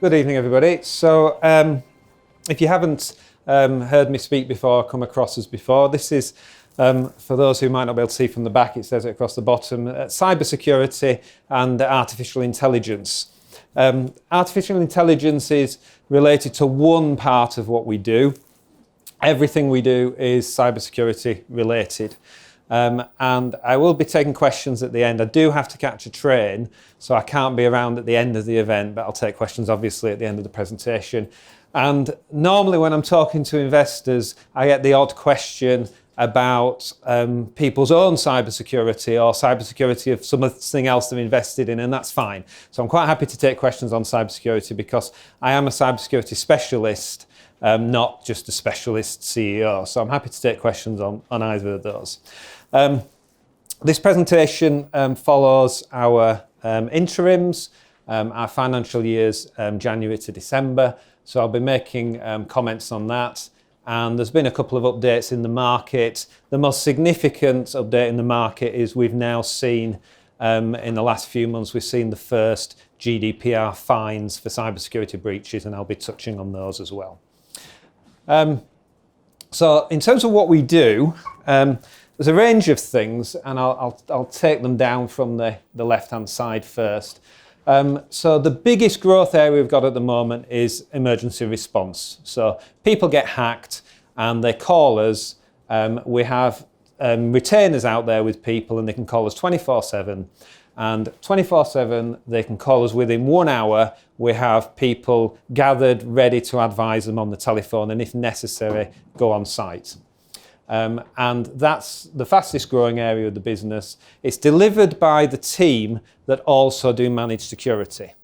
Good evening, everybody. So, if you haven't heard me speak before, come across us before, this is, for those who might not be able to see from the back, it says it across the bottom, cybersecurity and artificial intelligence. Artificial intelligence is related to one part of what we do. Everything we do is cybersecurity related. And I will be taking questions at the end. I do have to catch a train, so I can't be around at the end of the event, but I'll take questions obviously at the end of the presentation. And normally when I'm talking to investors, I get the odd question about people's own cybersecurity or cybersecurity of something else they've invested in, and that's fine. So I'm quite happy to take questions on cybersecurity because I am a cybersecurity specialist, not just a specialist CEO. So I'm happy to take questions on either of those. This presentation follows our interims, our financial years, January to December. So I'll be making comments on that. And there's been a couple of updates in the market. The most significant update in the market is we've now seen, in the last few months, we've seen the first GDPR fines for cybersecurity breaches, and I'll be touching on those as well. So in terms of what we do, there's a range of things, and I'll take them down from the left-hand side first. So the biggest growth area we've got at the moment is emergency response. So people get hacked and they call us. We have retainers out there with people, and they can call us 24/7. And 24/7, they can call us within 1 hour. We have people gathered, ready to advise them on the telephone, and if necessary, go on site. And that's the fastest growing area of the business. It's delivered by the team that also do managed security.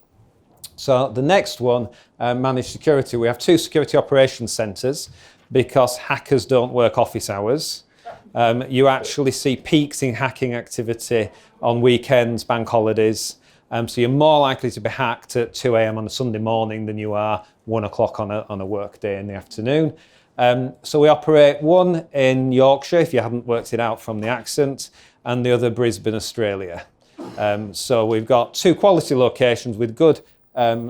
So the next one, managed security, we have 2 security operations centres because hackers don't work office hours. You actually see peaks in hacking activity on weekends, bank holidays. So you're more likely to be hacked at 2 a.m. on a Sunday morning than you are 1 o'clock on a work day in the afternoon. So we operate one in Yorkshire, if you haven't worked it out from the accent, and the other Brisbane, Australia. So we've got 2 quality locations with good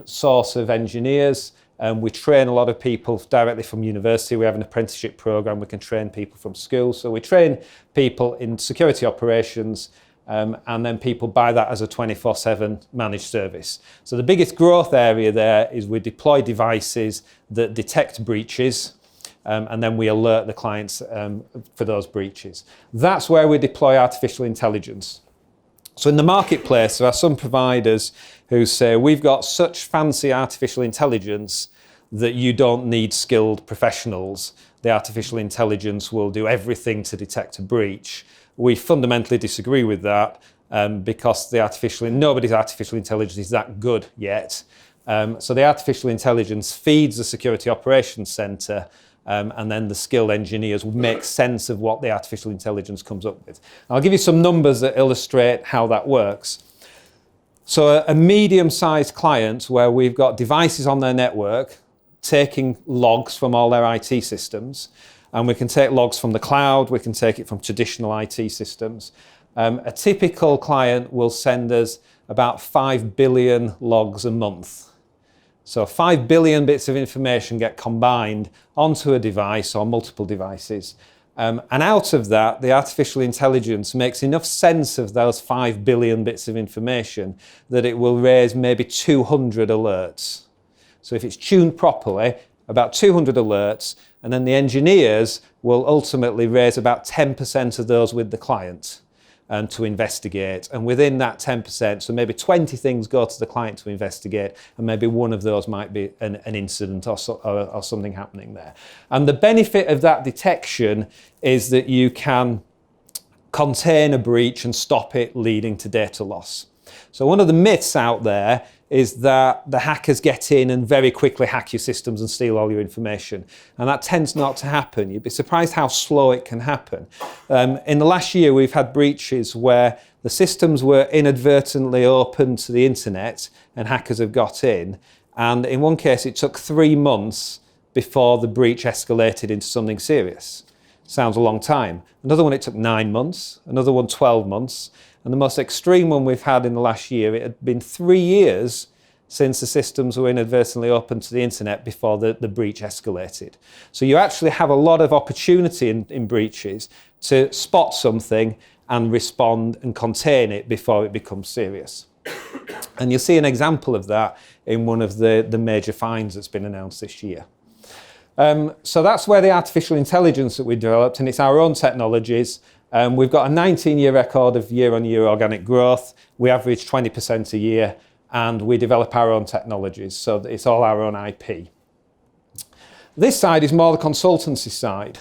source of engineers. We train a lot of people directly from university. We have an apprenticeship program. We can train people from school. So we train people in security operations, and then people buy that as a 24/7 managed service. So the biggest growth area there is we deploy devices that detect breaches, and then we alert the clients for those breaches. That's where we deploy artificial intelligence. So in the marketplace, there are some providers who say, we've got such fancy artificial intelligence that you don't need skilled professionals. The artificial intelligence will do everything to detect a breach. We fundamentally disagree with that because nobody's artificial intelligence is that good yet. So the artificial intelligence feeds the security operations centre, and then the skilled engineers will make sense of what the artificial intelligence comes up with. I'll give you some numbers that illustrate how that works. So a medium-sized client where we've got devices on their network taking logs from all their IT systems, and we can take logs from the cloud, we can take it from traditional IT systems. A typical client will send us about 5 billion logs a month. So 5 billion bits of information get combined onto a device or multiple devices. And out of that, the artificial intelligence makes enough sense of those 5 billion bits of information that it will raise maybe 200 alerts. So if it's tuned properly, about 200 alerts, and then the engineers will ultimately raise about 10% of those with the client to investigate. And within that 10%, so maybe 20 things go to the client to investigate, and maybe one of those might be an incident or something happening there. And the benefit of that detection is that you can contain a breach and stop it leading to data loss. So one of the myths out there is that the hackers get in and very quickly hack your systems and steal all your information. And that tends not to happen. You'd be surprised how slow it can happen. In the last year, we've had breaches where the systems were inadvertently opened to the internet and hackers have got in. And in one case, it took 3 months before the breach escalated into something serious. Sounds a long time. Another one, it took 9 months. Another one, 12 months. And the most extreme one we've had in the last year, it had been 3 years since the systems were inadvertently opened to the internet before the breach escalated. So you actually have a lot of opportunity in breaches to spot something and respond and contain it before it becomes serious. And you'll see an example of that in one of the major fines that's been announced this year. So that's where the artificial intelligence that we developed, and it's our own technologies. We've got a 19-year record of year-on-year organic growth. We average 20% a year, and we develop our own technologies, so it's all our own IP. This side is more the consultancy side.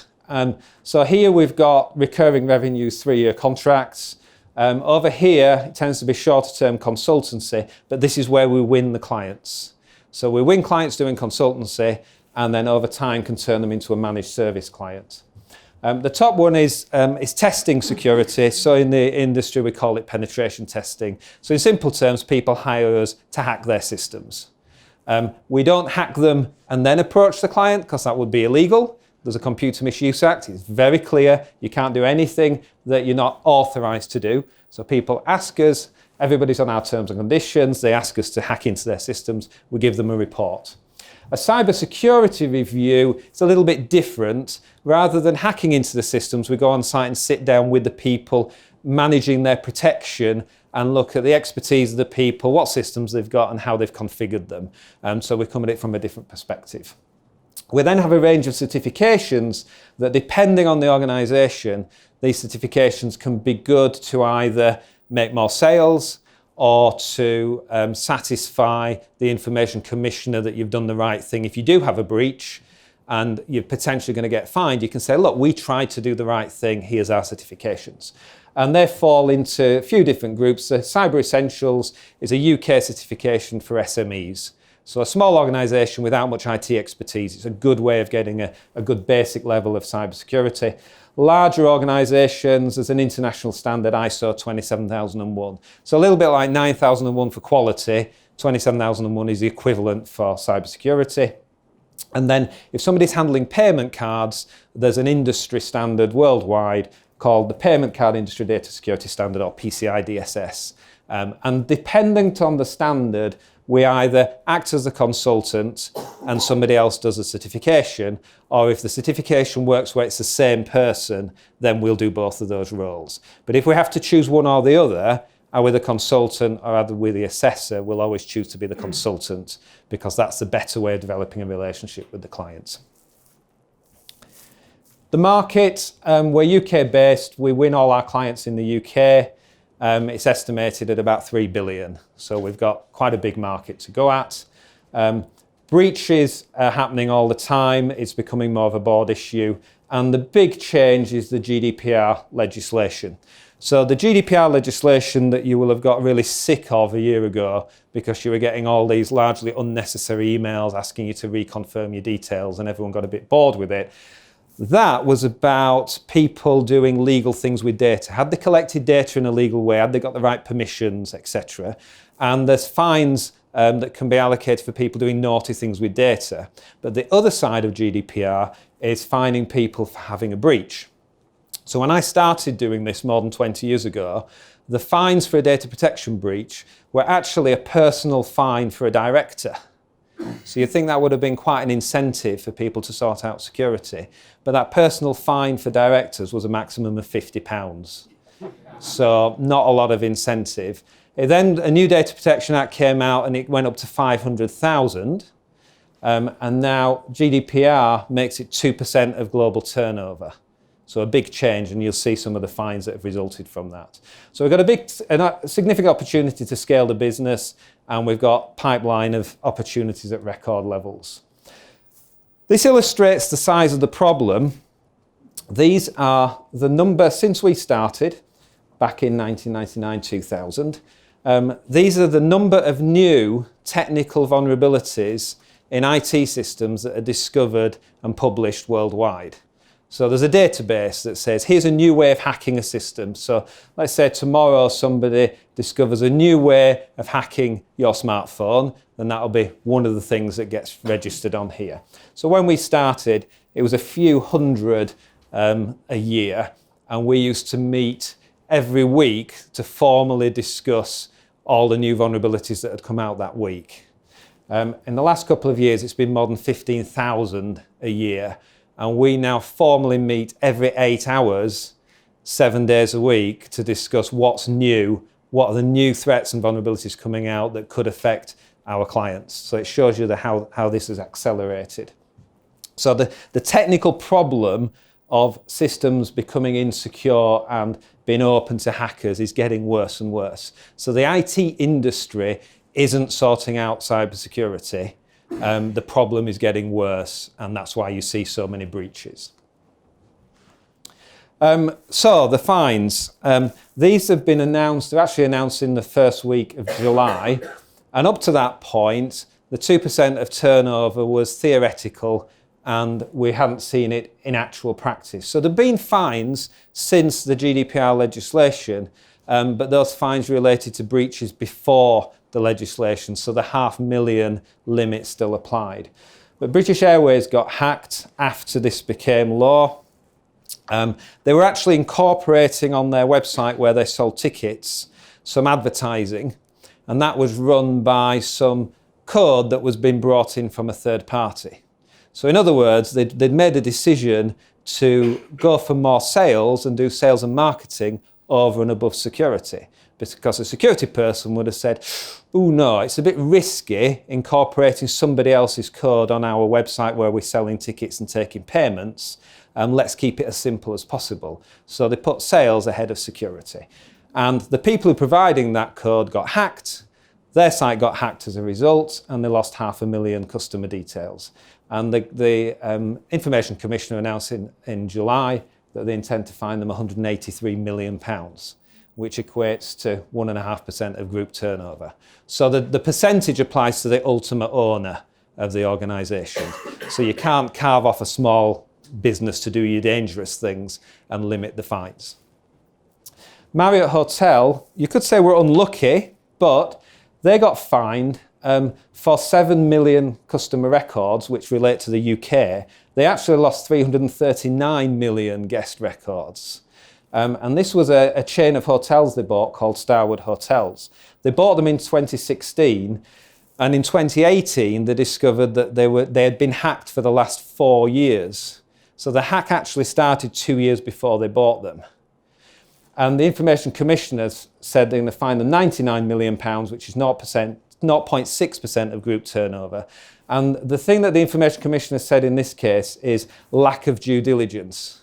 So here we've got recurring revenues, 3-year contracts. Over here, it tends to be shorter-term consultancy, but this is where we win the clients. So we win clients doing consultancy, and then over time can turn them into a managed service client. The top one is testing security. So in the industry, we call it penetration testing. So in simple terms, people hire us to hack their systems. We don't hack them and then approach the client, because that would be illegal. There's a Computer Misuse Act. It's very clear. You can't do anything that you're not authorised to do. So people ask us, everybody's on our terms and conditions. They ask us to hack into their systems. We give them a report. A cybersecurity review is a little bit different. Rather than hacking into the systems, we go on site and sit down with the people managing their protection and look at the expertise of the people, what systems they've got and how they've configured them. So we come at it from a different perspective. We then have a range of certifications that, depending on the organisation, these certifications can be good to either make more sales or to satisfy the information commissioner that you've done the right thing. If you do have a breach and you're potentially going to get fined, you can say, look, we tried to do the right thing, here's our certifications. And they fall into a few different groups. The Cyber Essentials is a UK certification for SMEs. So a small organisation without much IT expertise, it's a good way of getting a good basic level of cybersecurity. Larger organisations, there's an international standard, ISO 27001. So a little bit like 9001 for quality, 27001 is the equivalent for cybersecurity. And then if somebody's handling payment cards, there's an industry standard worldwide called the Payment Card Industry Data Security Standard, or PCI DSS. And dependent on the standard, we either act as a consultant and somebody else does the certification, or if the certification works where it's the same person, then we'll do both of those roles. But if we have to choose one or the other, either the consultant or either with the assessor, we'll always choose to be the consultant, because that's the better way of developing a relationship with the client. The market, we're UK based, we win all our clients in the UK. It's estimated at about 3 billion, so we've got quite a big market to go at. Breaches are happening all the time, it's becoming more of a board issue, and the big change is the GDPR legislation. So the GDPR legislation that you will have got really sick of a year ago, because you were getting all these largely unnecessary emails asking you to reconfirm your details, and everyone got a bit bored with it. That was about people doing legal things with data. Had they collected data in a legal way? Had they got the right permissions, etc.? And there's fines that can be allocated for people doing naughty things with data. But the other side of GDPR is fining people for having a breach. So when I started doing this more than 20 years ago, the fines for a data protection breach were actually a personal fine for a director. So you'd think that would have been quite an incentive for people to sort out security. But that personal fine for directors was a maximum of £50. So not a lot of incentive. Then a new Data Protection Act came out and it went up to 500,000. And now GDPR makes it 2% of global turnover. So a big change, and you'll see some of the fines that have resulted from that. So we've got a significant opportunity to scale the business, and we've got pipeline of opportunities at record levels. This illustrates the size of the problem. These are the number since we started back in 1999-2000. These are the number of new technical vulnerabilities in IT systems that are discovered and published worldwide. So there's a database that says, here's a new way of hacking a system. So let's say tomorrow somebody discovers a new way of hacking your smartphone, then that'll be one of the things that gets registered on here. So when we started, it was a few hundred a year, and we used to meet every week to formally discuss all the new vulnerabilities that had come out that week. In the last couple of years, it's been more than 15,000 a year. And we now formally meet every 8 hours, 7 days a week to discuss what's new, what are the new threats and vulnerabilities coming out that could affect our clients. So it shows you how this has accelerated. So the technical problem of systems becoming insecure and being open to hackers is getting worse and worse. So the IT industry isn't sorting out cybersecurity. The problem is getting worse, and that's why you see so many breaches. So the fines, these have been announced, they're actually announced in the first week of July, and up to that point, the 2% of turnover was theoretical, and we hadn't seen it in actual practice. So there have been fines since the GDPR legislation, but those fines related to breaches before the legislation, so the $500,000 limit still applied. But British Airways got hacked after this became law. They were actually incorporating on their website where they sold tickets some advertising, and that was run by some code that was being brought in from a third party. So in other words, they'd made a decision to go for more sales and do sales and marketing over and above security. Because a security person would have said, oh no, it's a bit risky incorporating somebody else's code on our website where we're selling tickets and taking payments. Let's keep it as simple as possible. So they put sales ahead of security. And the people who were providing that code got hacked. Their site got hacked as a result, and they lost 500,000 customer details. And the Information Commissioner announced in July that they intend to fine them £183 million, which equates to 1.5% of group turnover. So the percentage applies to the ultimate owner of the organisation. So you can't carve off a small business to do your dangerous things and limit the fines. Marriott Hotel, you could say we're unlucky, but they got fined for 7 million customer records, which relate to the UK. They actually lost 339 million guest records. And this was a chain of hotels they bought called Starwood Hotels. They bought them in 2016, and in 2018 they discovered that they had been hacked for the last 4 years. So the hack actually started 2 years before they bought them. And the Information Commissioner said they're going to fine them £99 million, which is 0.6% of group turnover. And the thing that the Information Commissioner said in this case is lack of due diligence.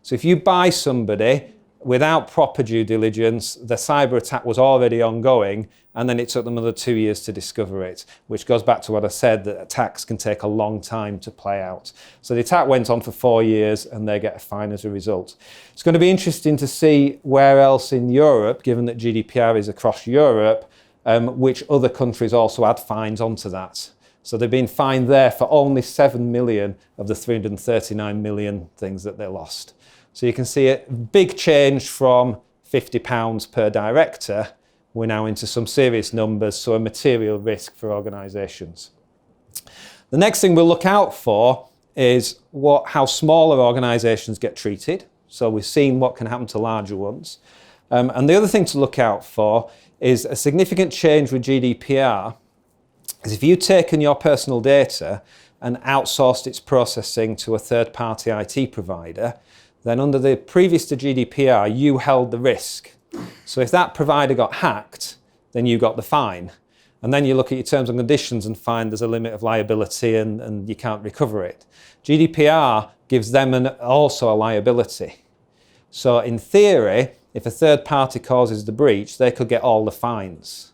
So if you buy somebody without proper due diligence, the cyber attack was already ongoing, and then it took them another 2 years to discover it, which goes back to what I said, that attacks can take a long time to play out. So the attack went on for 4 years, and they get a fine as a result. It's going to be interesting to see where else in Europe, given that GDPR is across Europe, which other countries also add fines onto that. So they've been fined there for only 7 million of the 339 million things that they lost. So you can see a big change from £50 per director. We're now into some serious numbers, so a material risk for organisations. The next thing we'll look out for is how smaller organisations get treated. So we've seen what can happen to larger ones. And the other thing to look out for is a significant change with GDPR. Is if you've taken your personal data and outsourced its processing to a third-party IT provider, then under the previous to GDPR, you held the risk. So if that provider got hacked, then you got the fine. And then you look at your terms and conditions and find there's a limit of liability and you can't recover it. GDPR gives them also a liability. So in theory, if a third party causes the breach, they could get all the fines.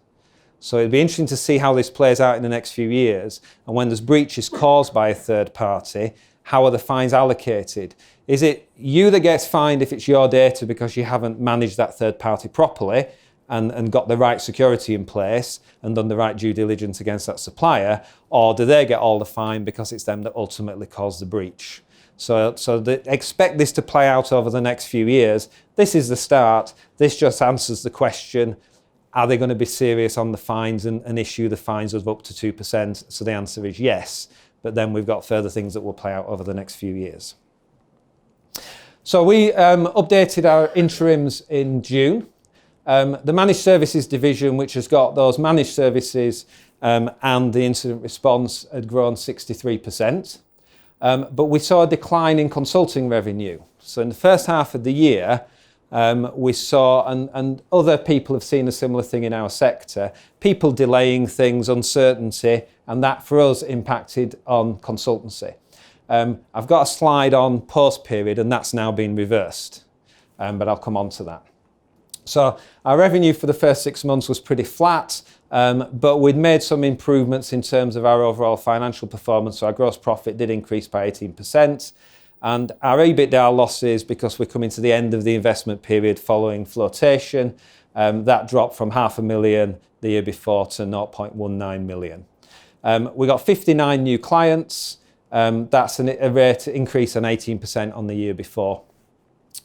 So it'd be interesting to see how this plays out in the next few years. And when there's breaches caused by a third party, how are the fines allocated? Is it you that gets fined if it's your data because you haven't managed that third party properly and got the right security in place and done the right due diligence against that supplier? Or do they get all the fine because it's them that ultimately caused the breach? So expect this to play out over the next few years. This is the start. This just answers the question, are they going to be serious on the fines and issue the fines of up to 2%? So the answer is yes. But then we've got further things that will play out over the next few years. So we updated our interims in June. The Managed Services division, which has got those managed services and the incident response had grown 63%. But we saw a decline in consulting revenue. So in the first half of the year, we saw, and other people have seen a similar thing in our sector, people delaying things, uncertainty, and that for us impacted on consultancy. I've got a slide on post-period, and that's now been reversed, but I'll come on to that. So our revenue for the first 6 months was pretty flat, but we'd made some improvements in terms of our overall financial performance. So our gross profit did increase by 18%. And our EBITDA losses, because we're coming to the end of the investment period following flotation, that dropped from £500,000 the year before to 0.19 million. We got 59 new clients. That's a rate increase on 18% on the year before.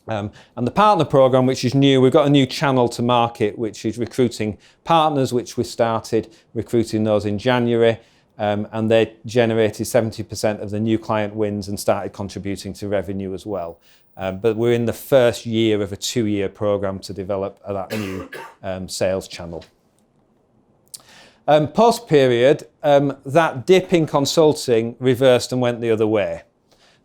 And the partner program, which is new, we've got a new channel to market, which is recruiting partners, which we started recruiting those in January. And they generated 70% of the new client wins and started contributing to revenue as well. But we're in the first year of a 2-year program to develop that new sales channel. Post-period, that dip in consulting reversed and went the other way.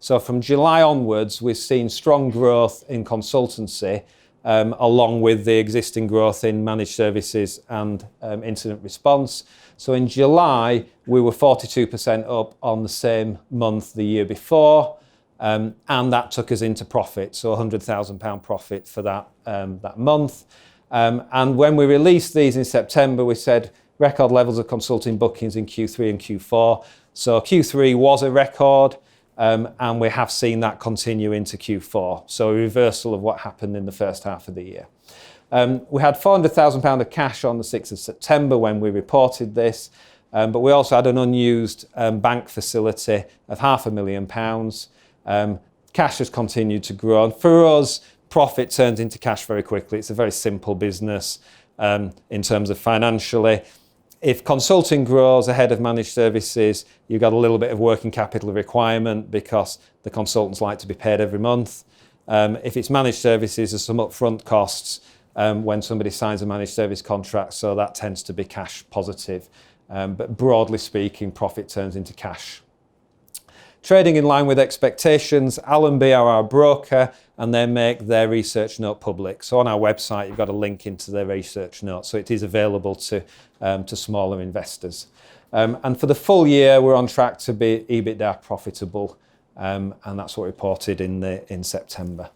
So from July onwards, we've seen strong growth in consultancy, along with the existing growth in managed services and incident response. So in July, we were 42% up on the same month the year before, and that took us into profit, so £100,000 profit for that month. And when we released these in September, we said record levels of consulting bookings in Q3 and Q4. So Q3 was a record, and we have seen that continue into Q4. So a reversal of what happened in the first half of the year. We had £400,000 of cash on the 6th of September when we reported this, but we also had an unused bank facility of £500,000. Cash has continued to grow, and for us, profit turns into cash very quickly. It's a very simple business in terms of financially. If consulting grows ahead of managed services, you've got a little bit of working capital requirement because the consultants like to be paid every month. If it's managed services, there's some upfront costs when somebody signs a managed service contract, so that tends to be cash positive. But broadly speaking, profit turns into cash. Trading in line with expectations. Allenby are our broker, and they make their research note public. So on our website, you've got a link into their research note, so it is available to smaller investors. And for the full year, we're on track to be EBITDA profitable, and that's what we reported in September.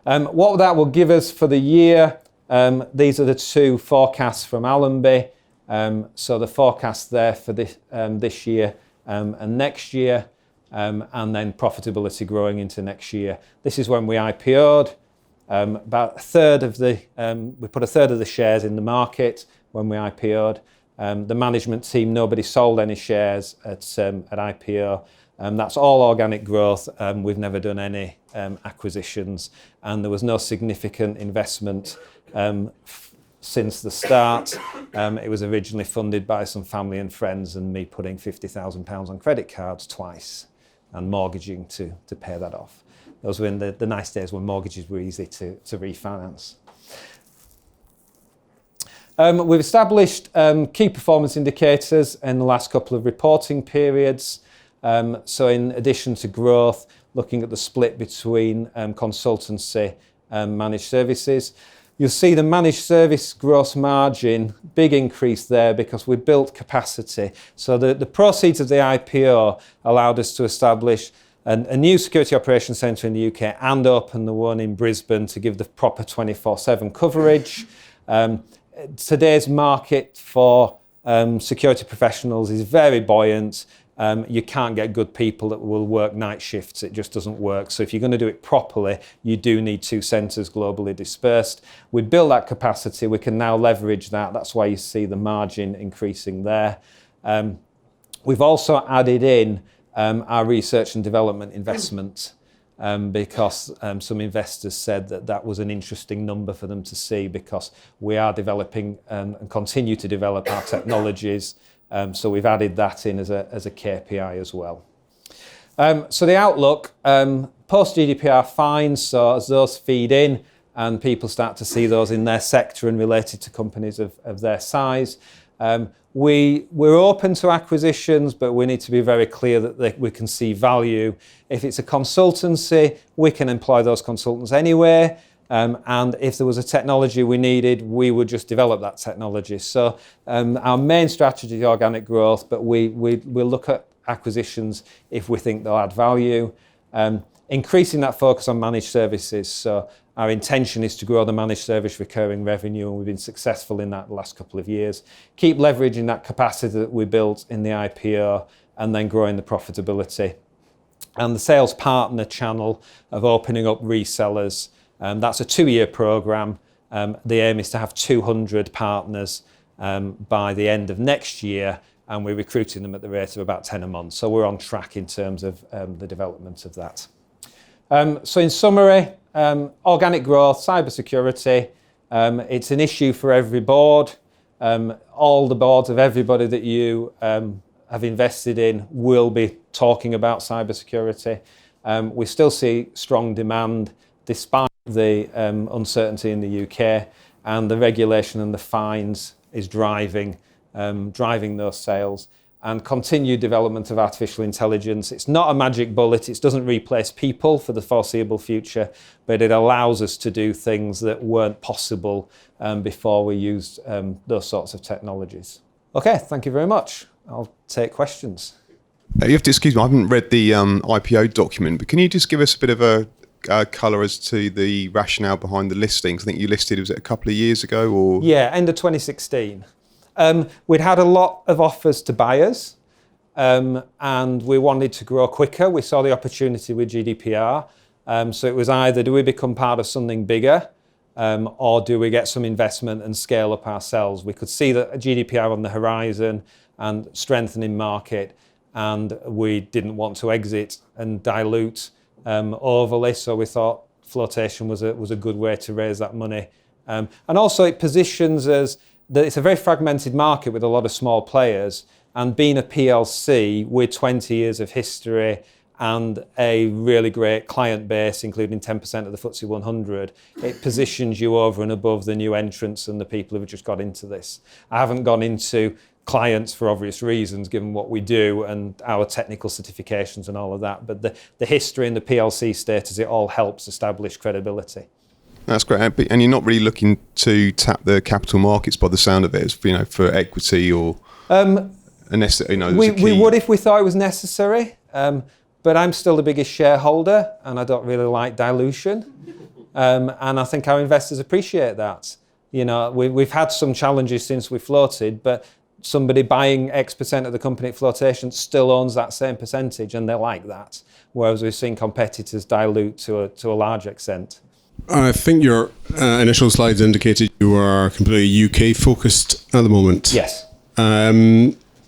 What that will give us for the year, these are the two forecasts from Allenby. So the forecast there for this year and next year, and then profitability growing into next year. This is when we IPO'd. About a third of we put a third of the shares in the market when we IPO'd. The management team, nobody sold any shares at IPO. That's all organic growth. We've never done any acquisitions, and there was no significant investment since the start. It was originally funded by some family and friends, and me putting £50,000 on credit cards twice and mortgaging to pay that off. Those were in the nice days when mortgages were easy to refinance. We've established key performance indicators in the last couple of reporting periods. So in addition to growth, looking at the split between consultancy and managed services. You'll see the managed service gross margin, big increase there because we built capacity. So the proceeds of the IPO allowed us to establish a new security operations centre in the UK and open the one in Brisbane to give the proper 24/7 coverage. Today's market for security professionals is very buoyant. You can't get good people that will work night shifts. It just doesn't work. So if you're going to do it properly, you do need 2 centres globally dispersed. We built that capacity. We can now leverage that. That's why you see the margin increasing there. We've also added in our research and development investment because some investors said that was an interesting number for them to see because we are developing and continue to develop our technologies. So we've added that in as a KPI as well. So the outlook, post GDPR fines, so as those feed in and people start to see those in their sector and related to companies of their size, We're open to acquisitions, but we need to be very clear that we can see value. If it's a consultancy, we can employ those consultants anyway. And if there was a technology we needed, we would just develop that technology. So our main strategy is organic growth, but we'll look at acquisitions if we think they'll add value. Increasing that focus on managed services. So our intention is to grow the managed service recurring revenue, and we've been successful in that the last couple of years. Keep leveraging that capacity that we built in the IPO, and then growing the profitability. And the sales partner channel of opening up resellers, that's a 2-year program. The aim is to have 200 partners by the end of next year, and we're recruiting them at the rate of about 10 a month. So we're on track in terms of the development of that. So in summary, organic growth, cybersecurity, it's an issue for every board. All the boards of everybody that you have invested in will be talking about cybersecurity. We still see strong demand despite the uncertainty in the UK, and the regulation and the fines is driving those sales. And continued development of artificial intelligence. It's not a magic bullet, it doesn't replace people for the foreseeable future, but it allows us to do things that weren't possible before we used those sorts of technologies. Okay, thank you very much. I'll take questions. You have to excuse me, I haven't read the IPO document, but can you just give us a bit of a colour as to the rationale behind the listings? I think you listed, was it a couple of years ago? Or Yeah, end of 2016. We'd had a lot of offers to buyers, and we wanted to grow quicker. We saw the opportunity with GDPR. So it was either do we become part of something bigger, or do we get some investment and scale up ourselves? We could see that GDPR on the horizon and strengthening market, and we didn't want to exit and dilute overly. So we thought flotation was a good way to raise that money. And also it positions us that it's a very fragmented market with a lot of small players, and being a PLC with 20 years of history and a really great client base, including 10% of the FTSE 100, it positions you over and above the new entrants and the people who have just got into this. I haven't gone into clients for obvious reasons, given what we do and our technical certifications and all of that, but the history and the PLC status, it all helps establish credibility. That's great, and you're not really looking to tap the capital markets by the sound of it, for equity or we would if we thought it was necessary, but I'm still the biggest shareholder, and I don't really like dilution, and I think our investors appreciate that. We've had some challenges since we floated, but somebody buying X% of the company at flotation still owns that same percentage, and they like that, whereas we've seen competitors dilute to a large extent. I think your initial slides indicated you are completely UK focused at the moment. Yes.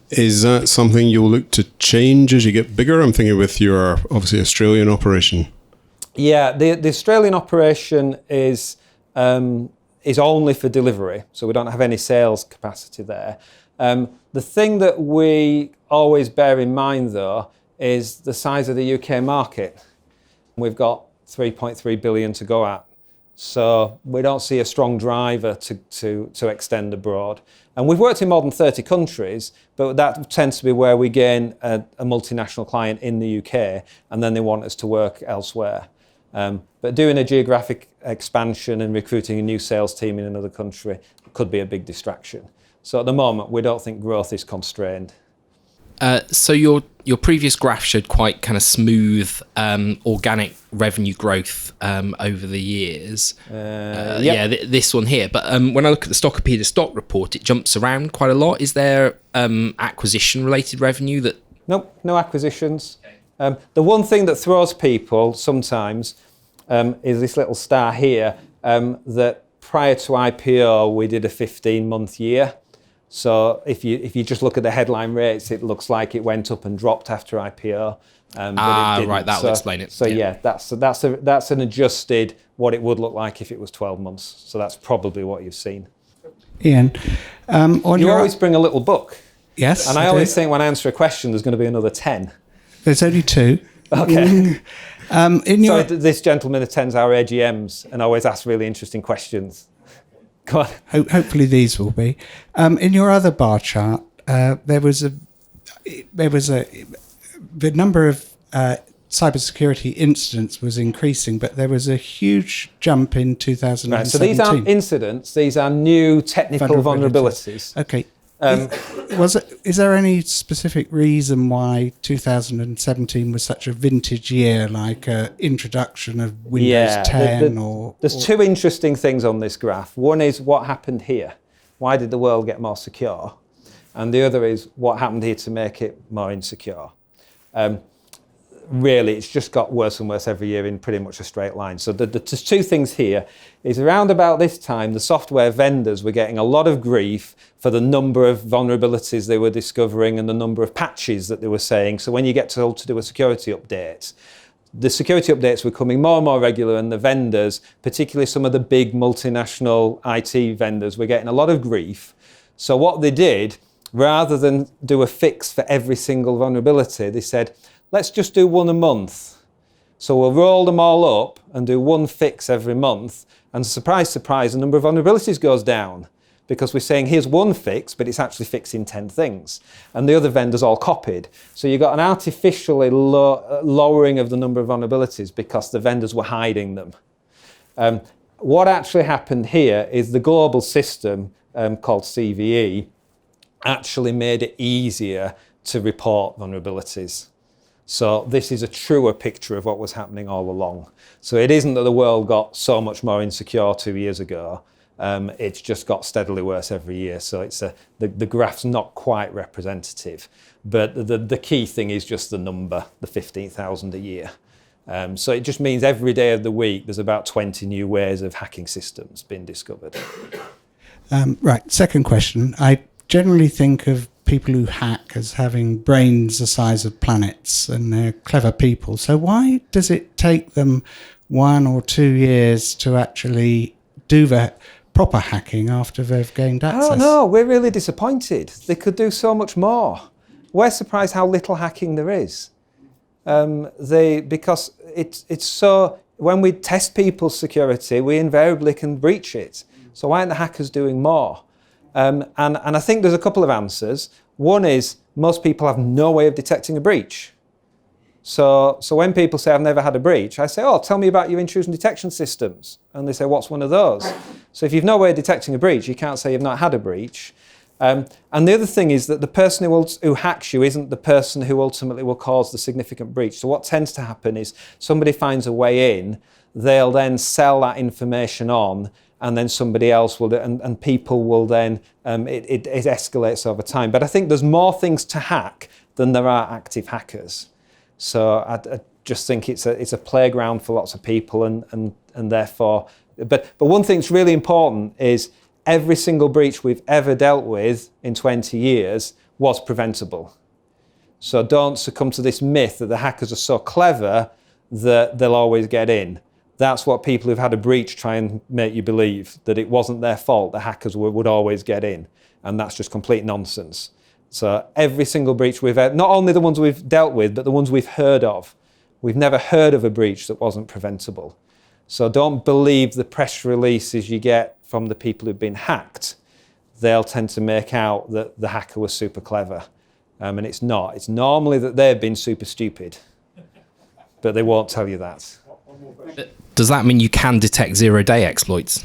Is that something you'll look to change as you get bigger? I'm thinking with your obviously Australian operation. Yeah, the Australian operation is only for delivery, so we don't have any sales capacity there. The thing that we always bear in mind though is the size of the UK market. We've got 3.3 billion to go at. So we don't see a strong driver to extend abroad. And we've worked in more than 30 countries, but that tends to be where we gain a multinational client in the UK, and then they want us to work elsewhere. But doing a geographic expansion and recruiting a new sales team in another country could be a big distraction. So at the moment, we don't think growth is constrained. So your previous graph showed quite kind of smooth organic revenue growth over the years. Yep. Yeah, this one here. But when I look at the Stockopedia stock report, it jumps around quite a lot. Is there acquisition-related revenue that? Nope, no acquisitions. The one thing that throws people sometimes is this little star here, that prior to IPO, we did a 15-month year. So if you just look at the headline rates, it looks like it went up and dropped after IPO. But it didn't. Right, that'll explain it. So yeah, that's an adjusted what it would look like if it was 12 months. So that's probably what you've seen. Ian, you always bring a little book. Yes, and I always think when I answer a question, there's going to be another 10. There's only 2. Okay. So this gentleman attends our AGMs and always asks really interesting questions. Go on. Hopefully these will be. In your other bar chart, there was the number of cybersecurity incidents was increasing, but there was a huge jump in 2017. Right, so these aren't incidents; these are new technical vulnerabilities. Okay. Is there any specific reason why 2017 was such a vintage year, like introduction of Windows 10? There's two interesting things on this graph. One is what happened here. Why did the world get more secure? And the other is what happened here to make it more insecure. Really, it's just got worse and worse every year in pretty much a straight line. So there's two things here. Is around about this time, the software vendors were getting a lot of grief for the number of vulnerabilities they were discovering and the number of patches that they were saying. So when you get told to do a security update, the security updates were coming more and more regular, and the vendors, particularly some of the big multinational IT vendors, were getting a lot of grief. So what they did, rather than do a fix for every single vulnerability, they said, let's just do one a month. So we'll roll them all up and do one fix every month. And surprise, surprise, the number of vulnerabilities goes down because we're saying here's one fix, but it's actually fixing 10 things. And the other vendors all copied. So you got an artificially lowering of the number of vulnerabilities because the vendors were hiding them. What actually happened here is the global system called CVE actually made it easier to report vulnerabilities. So this is a truer picture of what was happening all along. So it isn't that the world got so much more insecure 2 years ago. It's just got steadily worse every year. So it's the graph's not quite representative. But the key thing is just the number, the 15,000 a year. So it just means every day of the week there's about 20 new ways of hacking systems being discovered. Right, second question. I generally think of people who hack as having brains the size of planets, and they're clever people. So why does it take them 1 or 2 years to actually do the proper hacking after they've gained access? I don't know. We're really disappointed. They could do so much more. We're surprised how little hacking there is. Because it's so, when we test people's security, we invariably can breach it. So why aren't the hackers doing more? And I think there's a couple of answers. One is most people have no way of detecting a breach. So when people say, I've never had a breach, I say, oh, tell me about your intrusion detection systems. And they say, what's one of those? So if you've no way of detecting a breach, you can't say you've not had a breach. And the other thing is that the person who hacks you isn't the person who ultimately will cause the significant breach. So what tends to happen is somebody finds a way in, they'll then sell that information on, and then somebody else will, and people will then, it escalates over time. But I think there's more things to hack than there are active hackers. So I just think it's a playground for lots of people, and therefore, but one thing that's really important is every single breach we've ever dealt with in 20 years was preventable. So don't succumb to this myth that the hackers are so clever that they'll always get in. That's what people who've had a breach try and make you believe, that it wasn't their fault, the hackers would always get in. And that's just complete nonsense. So every single breach we've had, not only the ones we've dealt with, but the ones we've heard of. We've never heard of a breach that wasn't preventable. So don't believe the press releases you get from the people who've been hacked. They'll tend to make out that the hacker was super clever. And it's not. It's normally that they've been super stupid. But they won't tell you that. Does that mean you can detect zero-day exploits?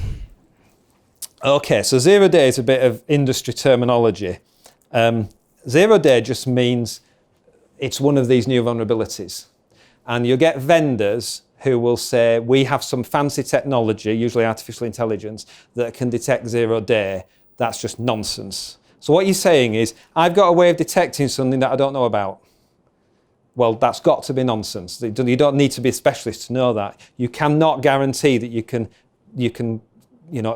Okay, so zero-day is a bit of industry terminology. Zero-day just means it's one of these new vulnerabilities. And you'll get vendors who will say, we have some fancy technology, usually artificial intelligence, that can detect zero-day. That's just nonsense. So what you're saying is, I've got a way of detecting something that I don't know about. Well, that's got to be nonsense. You don't need to be a specialist to know that. You cannot guarantee that you can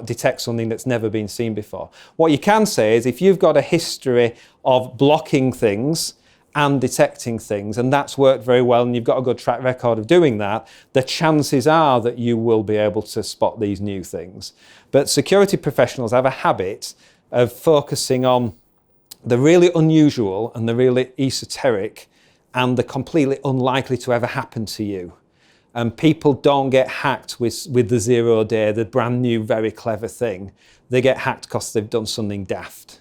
detect something that's never been seen before. What you can say is if you've got a history of blocking things and detecting things, and that's worked very well, and you've got a good track record of doing that, the chances are that you will be able to spot these new things. But security professionals have a habit of focusing on the really unusual and the really esoteric and the completely unlikely to ever happen to you. People don't get hacked with the 0 day, the brand new, very clever thing. They get hacked because they've done something daft.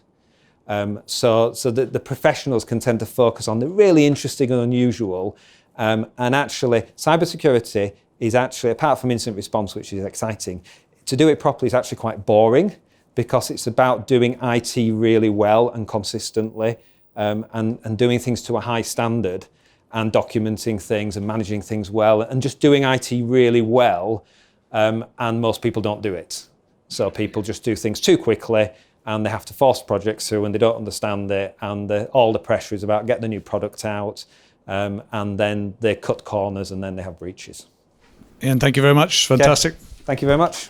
So the professionals can tend to focus on the really interesting and unusual. And actually, cybersecurity is actually, apart from incident response, which is exciting, to do it properly is actually quite boring, because it's about doing IT really well and consistently, and doing things to a high standard, and documenting things and managing things well, and just doing IT really well. And most people don't do it. So people just do things too quickly, and they have to force projects through, and they don't understand it, and all the pressure is about getting the new product out, and then they cut corners, and then they have breaches. Ian, thank you very much. Fantastic. Okay. Thank you very much.